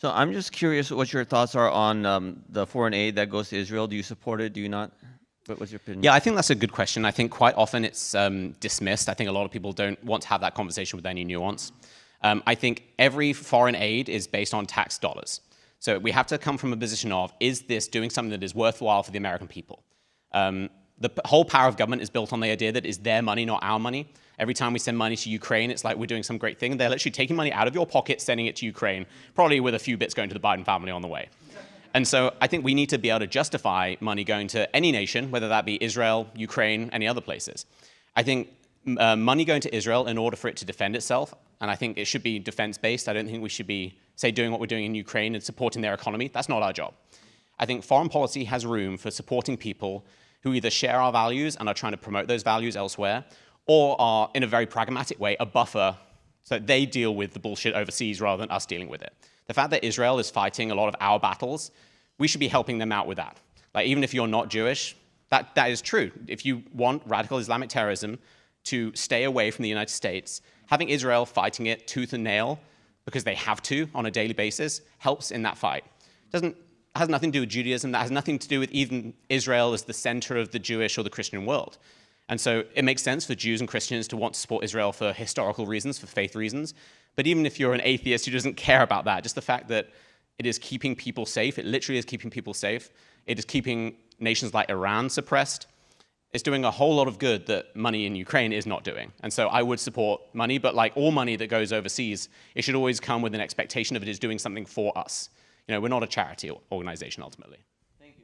So I'm just curious what your thoughts are on the foreign aid that goes to Israel. Do you support it? Do you not? What's your opinion? Yeah, I think that's a good question. I think quite often it's dismissed. I think a lot of people don't want to have that conversation with any nuance. I think every foreign aid is based on tax dollars. So we have to come from a position of, is this doing something that is worthwhile for the American people? The whole power of government is built on the idea that it's their money, not our money. Every time we send money to Ukraine, it's like we're doing some great thing. They're literally taking money out of your pocket, sending it to Ukraine, probably with a few bits going to the Biden family on the way. And so I think we need to be able to justify money going to any nation, whether that be Israel, Ukraine, any other places. I think money going to Israel in order for it to defend itself, and I think it should be defense-based. I don't think we should be, say, doing what we're doing in Ukraine and supporting their economy. That's not our job. I think foreign policy has room for supporting people who either share our values and are trying to promote those values elsewhere, or are, in a very pragmatic way, a buffer so that they deal with the bullshit overseas rather than us dealing with it. The fact that Israel is fighting a lot of our battles, we should be helping them out with that. Like, even if you're not Jewish, that is true. If you want radical Islamic terrorism to stay away from the United States, having Israel fighting it tooth and nail, because they have to on a daily basis, helps in that fight. Has nothing to do with Judaism. That has nothing to do with even Israel as the center of the Jewish or the Christian world. And so it makes sense for Jews and Christians to want to support Israel for historical reasons, for faith reasons. But even if you're an atheist who doesn't care about that, just the fact that it is keeping people safe, it literally is keeping people safe, it is keeping nations like Iran suppressed, it's doing a whole lot of good that money in Ukraine is not doing. And so I would support money, but like all money that goes overseas, it should always come with an expectation of it is doing something for us. You know, we're not a charity organization ultimately.